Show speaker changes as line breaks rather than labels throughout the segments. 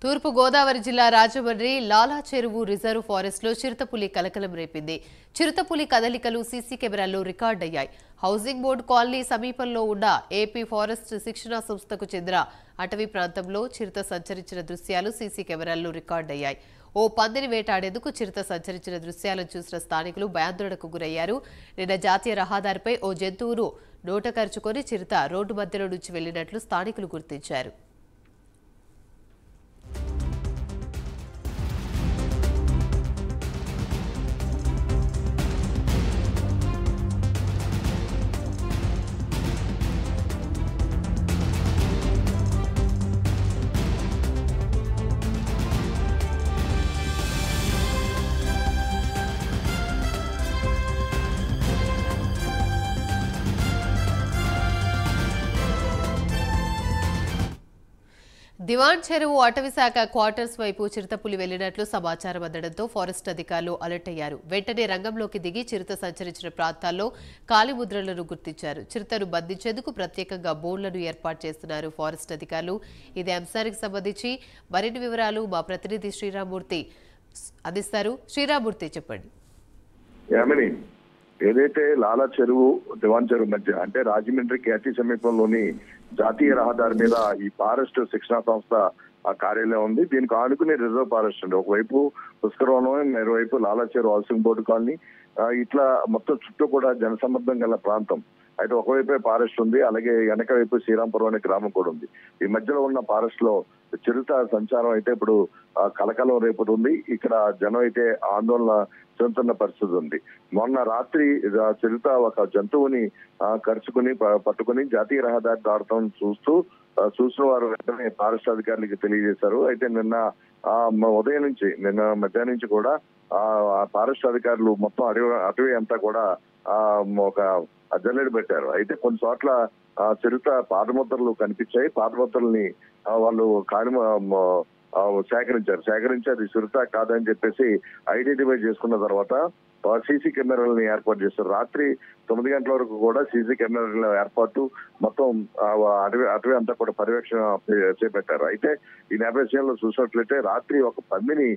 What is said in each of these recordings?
తూర్పు గోదావరి జిల్లా రాజమండ్రి లాలా చెరువు రిజర్వ్ ఫారెస్ట్ లో చిరుతపులి కలకలం రేపింది. చిరుతపులి కదలికలు సీసీ కెమెరాల్లో రికార్డయ్యాయి. హౌసింగ్ బోర్డు కాలనీ సమీపంలో ఉన్న ఏపీ ఫారెస్ట్ శిక్షణా సంస్థకు చెందిన అటవీ ప్రాంతంలో చిరుత సంచరించిన దృశ్యాలు సీసీ కెమెరాల్లో రికార్డయ్యాయి. ఓ పందిని వేటాడేందుకు చిరుత సంచరించిన దృశ్యాలను చూసిన స్థానికులు భయాందోళనకు గురయ్యారు. నిన్న జాతీయ రహదారిపై ఓ జంతువును నోట కరుచుకొని చిరుత రోడ్డు మధ్యలో నుంచి వెళ్లినట్లు స్థానికులు గుర్తించారు. దివాన్ చెరువు అటవీ శాఖ క్వార్టర్స్ వైపు చిరుతపులి వెళ్లినట్లు సమాచారం అందడంతో ఫారెస్ట్ అధికారులు అలర్ట్ అయ్యారు. వెంటనే రంగంలోకి దిగి చిరుత సంచరించిన ప్రాంతాల్లో కాలిముద్రలను గుర్తించారు. చిరుతను బంధించేందుకు ప్రత్యేకంగా బోర్డులను ఏర్పాటు చేస్తున్నారు ఫారెస్ట్ అధికారులు. ఇదే అంశానికి సంబంధించి మరిన్ని వివరాలు మా ప్రతినిధి శ్రీరామూర్తి అందిస్తారు. శ్రీరామూర్తి, చెప్పండి.
ఏదైతే లాలా చెరువు దివాన్ చెరువు మధ్య అంటే రాజమండ్రికి అతి సమీపంలోని జాతీయ రహదారి మీద ఈ ఫారెస్ట్ శిక్షణా సంస్థ ఆ కార్యాలయం ఉంది. దీనికి ఆనుకునే రిజర్వ్ ఫారెస్ట్ ఉంది. ఒకవైపు పుష్కరవనం, మరోవైపు లాలా చెరువు హౌసింగ్ బోర్డు కాలనీ, ఇట్లా మొత్తం చుట్టూ కూడా జనసమ్మర్దం గల ప్రాంతం. అయితే ఒకవైపే ఫారెస్ట్ ఉంది, అలాగే వెనక వైపు శ్రీరాంపురం అనే గ్రామం కూడా ఉంది. ఈ మధ్యలో ఉన్న ఫారెస్ట్ లో చిరుత సంచారం అయితే ఇప్పుడు కలకలం రేపుతుంది. ఇక్కడ జనం అయితే ఆందోళన చెందుతున్న పరిస్థితి ఉంది. మొన్న రాత్రి చిరుత ఒక జంతువుని కరుచుకుని పట్టుకుని జాతీయ రహదారి దాడటం చూసిన వారు వెంటనే ఫారెస్ట్ అధికారులకి తెలియజేశారు. అయితే నిన్న ఉదయం నుంచి నిన్న మధ్యాహ్నం నుంచి కూడా ఫారెస్ట్ అధికారులు మొత్తం అటవీ అంతా కూడా ఒక జల్లెడ పెట్టారు. అయితే కొన్ని చోట్ల చిరుత పాదముద్రలు కనిపించాయి. పాదముద్రల్ని వాళ్ళు సేకరించి అది చిరుత కాదని చెప్పేసి ఐడెంటిఫై చేసుకున్న తర్వాత సీసీ కెమెరాలని ఏర్పాటు చేస్తారు. రాత్రి 9 గంటల వరకు కూడా సీసీ కెమెరాల ఏర్పాటు మొత్తం అటవీ అంతా కూడా పర్యవేక్షణ చేపట్టారు. అయితే ఈ నేపథ్యంలో చూసినట్లయితే రాత్రి ఒక పందిని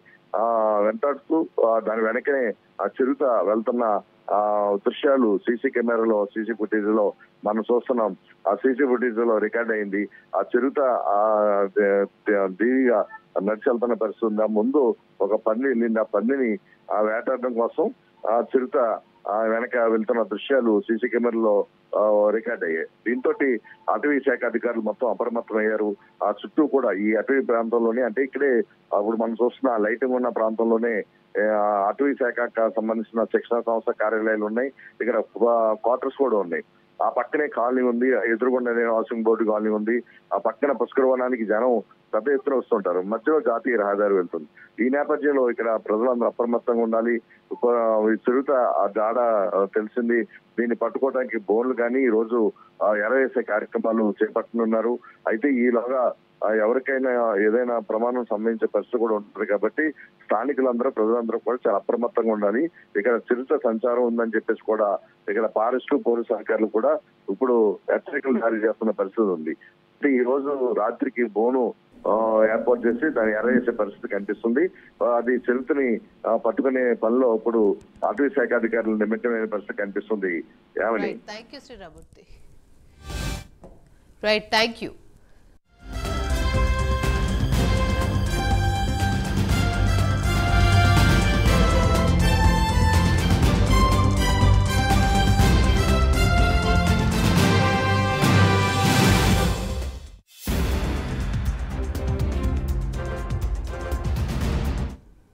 వెంటాడుతూ దాని వెనకనే ఆ చిరుత వెళ్తున్న దృశ్యాలు సీసీ ఫుటేజ్ లో మనం చూస్తున్నాం. ఆ సీసీ ఫుటేజ్ లో రికార్డ్ అయింది. ఆ చిరుత దీవిగా నడిచి వెళ్తున్న పరిస్థితి ఉంది. ముందు ఒక పంది వెళ్ళింది. ఆ పందిని వేటాడడం కోసం ఆ చిరుత వెనక వెళ్తున్న దృశ్యాలు సీసీ కెమెరాలో రికార్డ్ అయ్యాయి. దీంతో అటవీ శాఖ అధికారులు మొత్తం అప్రమత్తమయ్యారు. ఆ చుట్టూ కూడా ఈ అటవీ ప్రాంతంలోనే అంటే ఇక్కడే అప్పుడు మనం చూస్తున్న లైటింగ్ ఉన్న ప్రాంతంలోనే అటవీ శాఖకు సంబంధించిన శిక్షణ సంస్థ కార్యాలయాలు ఉన్నాయి. ఇక్కడ క్వార్టర్స్ కూడా ఉన్నాయి. ఆ పక్కనే కాలనీ ఉంది, ఎదురుగుండనే హౌసింగ్ బోర్డు కాలనీ ఉంది. ఆ పక్కన పుష్కరవనానికి జనం పెద్ద ఎత్తున వస్తుంటారు. మధ్యలో జాతీయ రహదారి వెళ్తుంది. ఈ నేపథ్యంలో ఇక్కడ ప్రజలందరూ అప్రమత్తంగా ఉండాలి. చిరుత జాడ తెలిసింది. దీన్ని పట్టుకోవడానికి బోన్లు కానీ ఈ రోజు ఎరవేసే కార్యక్రమాలు చేపట్టనున్నారు. అయితే ఈలోగా ఎవరికైనా ఏదైనా ప్రమాదం సంభవించే పరిస్థితి కూడా ఉంటుంది కాబట్టి ప్రజలందరూ కూడా చాలా అప్రమత్తంగా ఉండాలి. ఇక్కడ చిరుత సంచారం ఉందని చెప్పేసి కూడా ఇక్కడ ఫారెస్ట్ పోలీసు అధికారులు కూడా ఇప్పుడు హెచ్చరికలు జారీ చేస్తున్న పరిస్థితి ఉంది. ఈ రోజు రాత్రికి బోను ఏర్పాటు చేసి దాన్ని ఎరవేసే పరిస్థితి కనిపిస్తుంది. అది చిరుతని పట్టుకునే పనిలో ఇప్పుడు అటవీ శాఖ అధికారులు నిమిత్తమైన పరిస్థితి కనిపిస్తుంది.
Thank you.